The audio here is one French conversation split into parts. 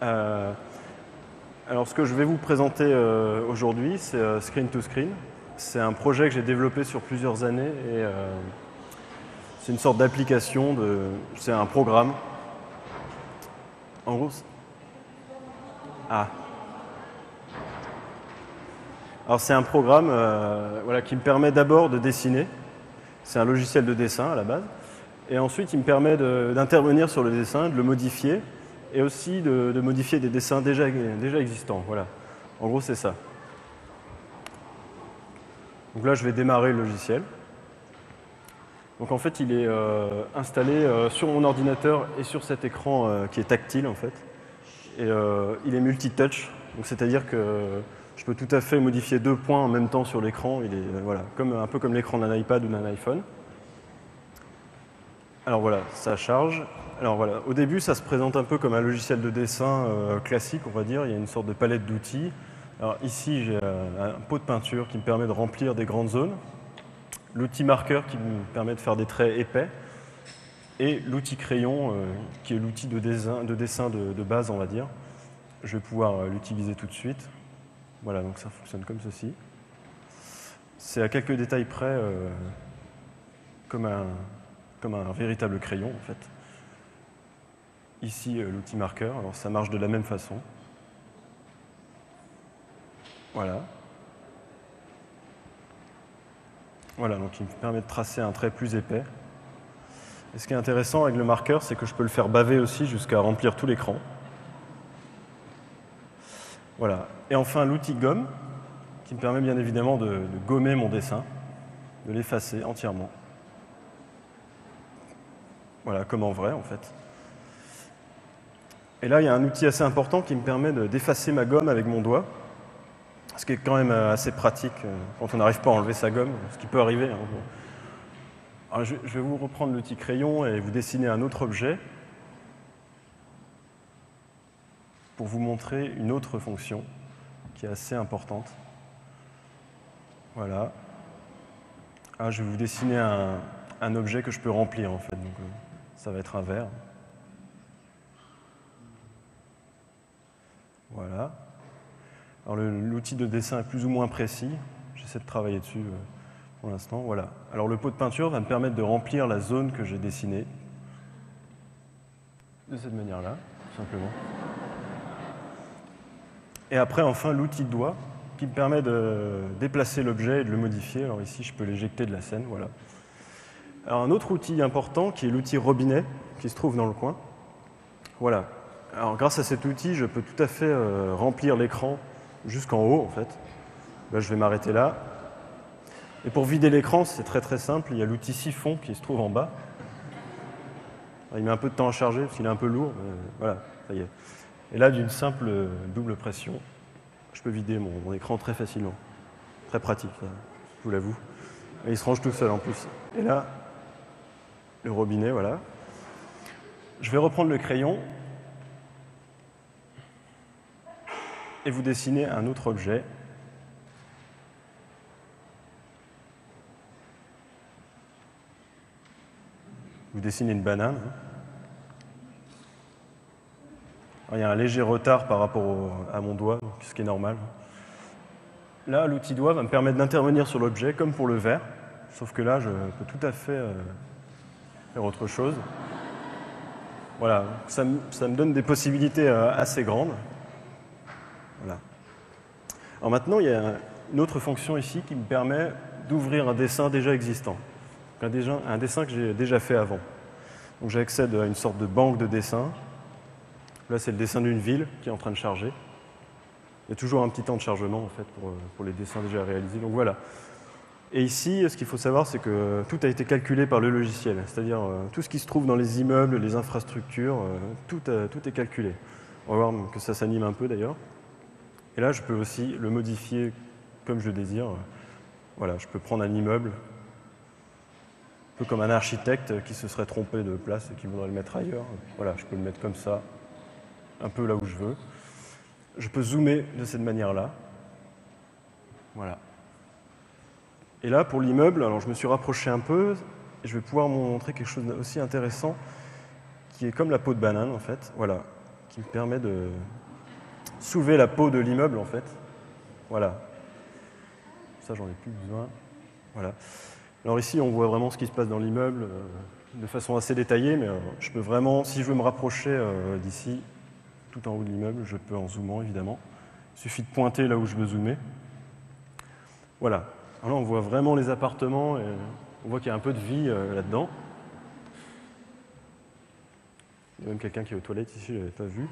Euh, alors, ce que je vais vous présenter aujourd'hui, c'est Screen to Screen. C'est un projet que j'ai développé sur plusieurs années et c'est une sorte d'application, c'est un programme. En gros, alors c'est un programme voilà, qui me permet d'abord de dessiner. C'est un logiciel de dessin à la base. Et ensuite, il me permet d'intervenir sur le dessin, de le modifier, et aussi de modifier des dessins déjà existants. Voilà. En gros, c'est ça. Donc là, je vais démarrer le logiciel. Donc en fait, il est installé sur mon ordinateur et sur cet écran qui est tactile en fait. Et il est multitouch, donc c'est-à-dire que je peux tout à fait modifier 2 points en même temps sur l'écran. Il est voilà, un peu comme l'écran d'un iPad ou d'un iPhone. Alors voilà, ça charge. Alors voilà, au début, ça se présente un peu comme un logiciel de dessin classique, on va dire. Il y a une sorte de palette d'outils. Alors ici, j'ai un pot de peinture qui me permet de remplir des grandes zones. L'outil marqueur qui me permet de faire des traits épais. Et l'outil crayon, qui est l'outil de dessin de base, on va dire. Je vais pouvoir l'utiliser tout de suite. Voilà, donc ça fonctionne comme ceci. C'est à quelques détails près comme un véritable crayon, en fait. Ici, l'outil marqueur, alors ça marche de la même façon. Voilà. Voilà, donc il me permet de tracer un trait plus épais. Et ce qui est intéressant avec le marqueur, c'est que je peux le faire baver aussi jusqu'à remplir tout l'écran. Voilà. Et enfin, l'outil gomme, qui me permet bien évidemment de gommer mon dessin, de l'effacer entièrement. Voilà, comme en vrai, en fait. Et là, il y a un outil assez important qui me permet d'effacer ma gomme avec mon doigt, ce qui est quand même assez pratique quand on n'arrive pas à enlever sa gomme, ce qui peut arriver. Hein. Alors, je vais vous reprendre l'outil crayon et vous dessiner un autre objet pour vous montrer une autre fonction qui est assez importante. Voilà. Ah, je vais vous dessiner un objet que je peux remplir, en fait. Donc, ça va être un verre. Voilà. Alors l'outil de dessin est plus ou moins précis. J'essaie de travailler dessus pour l'instant. Voilà. Alors le pot de peinture va me permettre de remplir la zone que j'ai dessinée. De cette manière-là, tout simplement. Et après, enfin, l'outil de doigt qui me permet de déplacer l'objet et de le modifier. Alors ici, je peux l'éjecter de la scène. Voilà. Alors un autre outil important qui est l'outil robinet qui se trouve dans le coin. Voilà. Alors grâce à cet outil, je peux tout à fait remplir l'écran jusqu'en haut en fait. Là, je vais m'arrêter là. Et pour vider l'écran, c'est très très simple. Il y a l'outil siphon qui se trouve en bas. Alors, il met un peu de temps à charger parce qu'il est un peu lourd. Mais voilà, ça y est. Et là, d'une simple double pression, je peux vider mon écran très facilement. Très pratique, ça, je vous l'avoue. Et il se range tout seul en plus. Et là, le robinet, voilà. Je vais reprendre le crayon et vous dessiner un autre objet. Vous dessinez une banane. Alors, il y a un léger retard par rapport à mon doigt, ce qui est normal. Là, l'outil doigt va me permettre d'intervenir sur l'objet, comme pour le verre, sauf que là, je peux tout à fait faire autre chose. Voilà, ça me donne des possibilités assez grandes. Voilà. Alors maintenant, il y a une autre fonction ici qui me permet d'ouvrir un dessin déjà existant. Un dessin que j'ai déjà fait avant. Donc j'accède à une sorte de banque de dessins. Là, c'est le dessin d'une ville qui est en train de charger. Il y a toujours un petit temps de chargement en fait pour les dessins déjà réalisés. Donc voilà. Et ici, ce qu'il faut savoir, c'est que tout a été calculé par le logiciel. C'est-à-dire tout ce qui se trouve dans les immeubles, les infrastructures, tout est calculé. On va voir que ça s'anime un peu d'ailleurs. Et là, je peux aussi le modifier comme je désire. Voilà, je peux prendre un immeuble, un peu comme un architecte qui se serait trompé de place et qui voudrait le mettre ailleurs. Voilà, je peux le mettre comme ça, un peu là où je veux. Je peux zoomer de cette manière-là. Voilà. Et là, pour l'immeuble, alors je me suis rapproché un peu et je vais pouvoir vous montrer quelque chose d'aussi intéressant qui est comme la peau de banane, en fait. Voilà. qui me permet de soulever la peau de l'immeuble, en fait. Voilà. Ça, j'en ai plus besoin. Voilà. Alors ici, on voit vraiment ce qui se passe dans l'immeuble de façon assez détaillée, mais je peux vraiment, si je veux me rapprocher d'ici, tout en haut de l'immeuble, je peux en zoomant, évidemment. Il suffit de pointer là où je veux zoomer. Voilà. Alors là, on voit vraiment les appartements et on voit qu'il y a un peu de vie là-dedans. Il y a même quelqu'un qui est aux toilettes ici, je ne l'avais pas vu.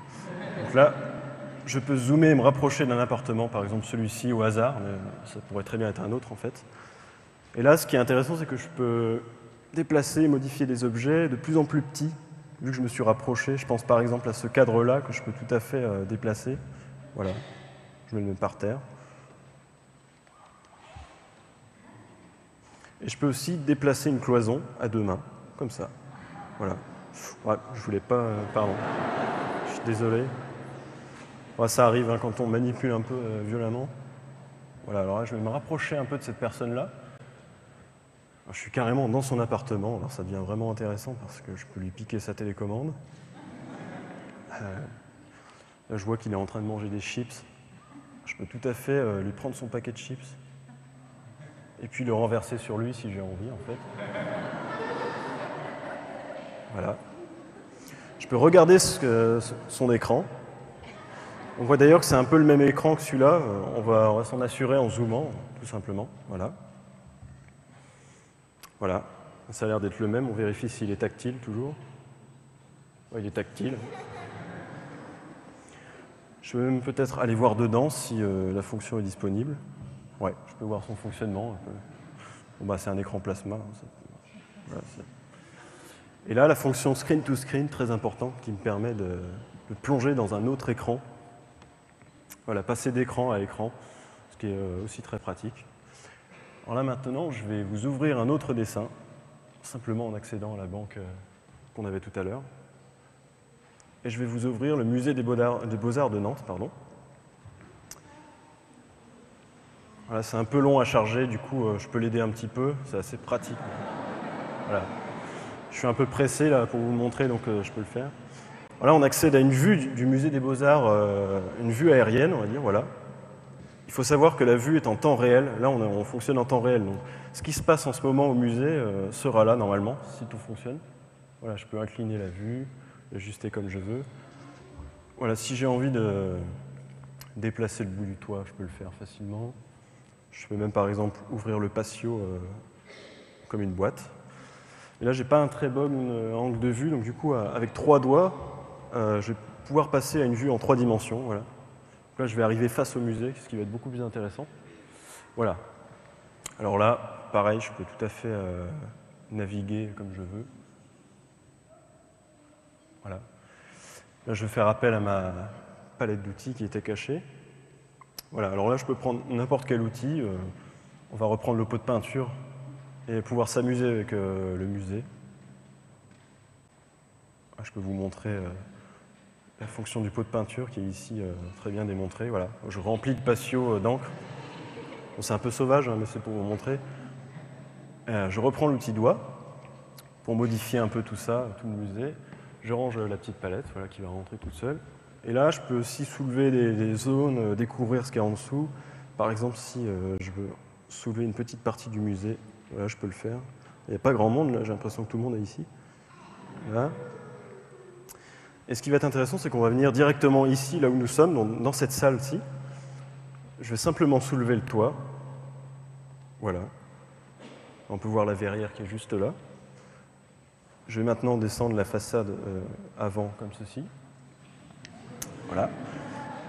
Donc là, je peux zoomer et me rapprocher d'un appartement, par exemple celui-ci au hasard, mais ça pourrait très bien être un autre en fait. Et là, ce qui est intéressant, c'est que je peux déplacer, modifier des objets de plus en plus petits, vu que je me suis rapproché. Je pense par exemple à ce cadre-là que je peux tout à fait déplacer. Voilà, je vais le mettre par terre. Et je peux aussi déplacer une cloison à 2 mains, comme ça. Voilà. Ouais, je voulais pas... pardon. Je suis désolé. Ouais, ça arrive hein, quand on manipule un peu violemment. Voilà, alors là, je vais me rapprocher un peu de cette personne-là. Je suis carrément dans son appartement, alors ça devient vraiment intéressant parce que je peux lui piquer sa télécommande. Là, je vois qu'il est en train de manger des chips. Je peux tout à fait lui prendre son paquet de chips et puis le renverser sur lui si j'ai envie, en fait. Voilà. Je peux regarder son écran. On voit d'ailleurs que c'est un peu le même écran que celui-là. On va s'en assurer en zoomant, tout simplement. Voilà. Voilà. Ça a l'air d'être le même. On vérifie s'il est tactile, toujours. Ouais, il est tactile. Je peux même peut-être aller voir dedans si la fonction est disponible. Ouais, je peux voir son fonctionnement. Bon, bah, c'est un écran plasma. Voilà, et là, la fonction screen to screen, très importante, qui me permet de plonger dans un autre écran. Voilà, passer d'écran à écran, ce qui est aussi très pratique. Alors là, maintenant, je vais vous ouvrir un autre dessin, simplement en accédant à la banque qu'on avait tout à l'heure. Et je vais vous ouvrir le musée des Beaux-Arts de Nantes, pardon. Voilà, c'est un peu long à charger, du coup, je peux l'aider un petit peu, c'est assez pratique. Voilà. Je suis un peu pressé là pour vous le montrer, donc je peux le faire. Voilà, on accède à une vue du musée des Beaux-Arts, une vue aérienne, on va dire, voilà. Il faut savoir que la vue est en temps réel. Là, on fonctionne en temps réel. Donc, ce qui se passe en ce moment au musée sera là, normalement, si tout fonctionne. Voilà, je peux incliner la vue, l'ajuster comme je veux. Voilà, si j'ai envie de déplacer le bout du toit, je peux le faire facilement. Je peux même, par exemple, ouvrir le patio comme une boîte. Et là, j'ai pas un très bon angle de vue, donc du coup, avec 3 doigts, je vais pouvoir passer à une vue en 3 dimensions. Voilà. Là, je vais arriver face au musée, ce qui va être beaucoup plus intéressant. Voilà. Alors là, pareil, je peux tout à fait naviguer comme je veux. Voilà. Là, je vais faire appel à ma palette d'outils qui était cachée. Voilà. Alors là, je peux prendre n'importe quel outil. On va reprendre le pot de peinture et pouvoir s'amuser avec le musée. Je peux vous montrer la fonction du pot de peinture qui est ici très bien démontrée. Voilà. Je remplis le patio d'encre. Bon, c'est un peu sauvage, hein, mais c'est pour vous montrer. Je reprends l'outil doigt pour modifier un peu tout ça, tout le musée. Je range la petite palette voilà, qui va rentrer toute seule. Et là, je peux aussi soulever des zones, découvrir ce qu'il y a en dessous. Par exemple, si je veux soulever une petite partie du musée, voilà, je peux le faire. Il n'y a pas grand monde, là, j'ai l'impression que tout le monde est ici. Voilà. Et ce qui va être intéressant, c'est qu'on va venir directement ici, là où nous sommes, dans cette salle-ci. Je vais simplement soulever le toit. Voilà. On peut voir la verrière qui est juste là. Je vais maintenant descendre la façade avant, comme ceci. Voilà.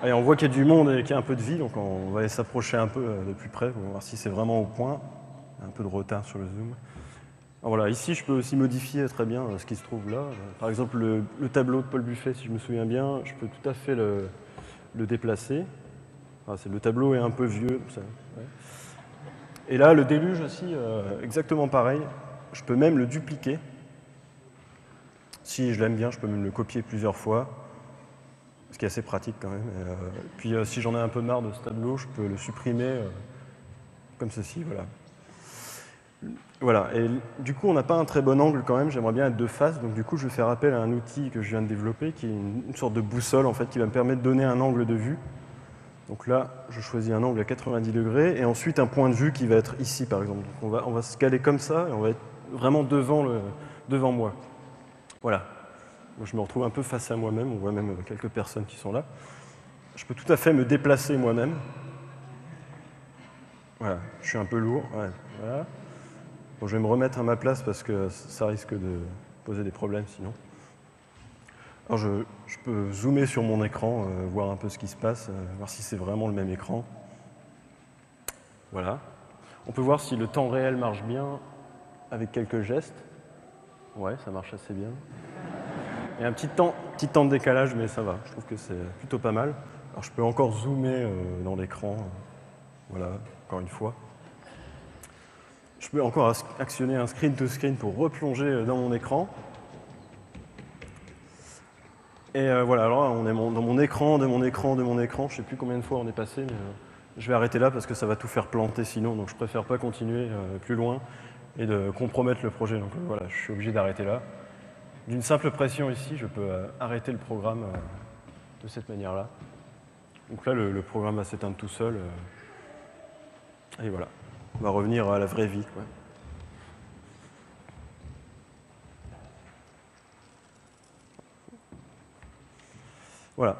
Et on voit qu'il y a du monde et qu'il y a un peu de vie, donc on va s'approcher un peu de plus près pour voir si c'est vraiment au point. Il y a un peu de retard sur le zoom. Alors voilà, ici, je peux aussi modifier très bien ce qui se trouve là. Par exemple, le tableau de Paul Buffet, si je me souviens bien, je peux tout à fait le déplacer. Enfin, le tableau est un peu vieux. Ça, ouais. Et là, le déluge aussi, exactement pareil. Je peux même le dupliquer. Si je l'aime bien, je peux même le copier plusieurs fois, ce qui est assez pratique quand même. Puis si j'en ai un peu marre de ce tableau, je peux le supprimer comme ceci, voilà. Voilà, et du coup on n'a pas un très bon angle quand même, j'aimerais bien être de face, donc du coup je vais faire appel à un outil que je viens de développer qui est une sorte de boussole en fait qui va me permettre de donner un angle de vue. Donc là je choisis un angle à 90 degrés et ensuite un point de vue qui va être ici par exemple. Donc on va se caler comme ça et on va être vraiment devant moi. Voilà, donc je me retrouve un peu face à moi-même, on voit même quelques personnes qui sont là. Je peux tout à fait me déplacer moi-même. Voilà, je suis un peu lourd, ouais, voilà. Bon, je vais me remettre à ma place parce que ça risque de poser des problèmes sinon. Alors je peux zoomer sur mon écran, voir un peu ce qui se passe, voir si c'est vraiment le même écran. Voilà. On peut voir si le temps réel marche bien avec quelques gestes. Ouais, ça marche assez bien. Il y a un petit temps de décalage, mais ça va. Je trouve que c'est plutôt pas mal. Alors je peux encore zoomer dans l'écran. Voilà, encore une fois. Je peux encore actionner un screen to screen pour replonger dans mon écran. Et voilà, alors là, on est dans mon écran, de mon écran, de mon écran. Je ne sais plus combien de fois on est passé, mais je vais arrêter là parce que ça va tout faire planter sinon. Donc je préfère pas continuer plus loin et de compromettre le projet. Donc voilà, je suis obligé d'arrêter là. D'une simple pression ici, je peux arrêter le programme de cette manière-là. Donc là, le programme va s'éteindre tout seul. Et voilà, on va revenir à la vraie vie, quoi. Voilà.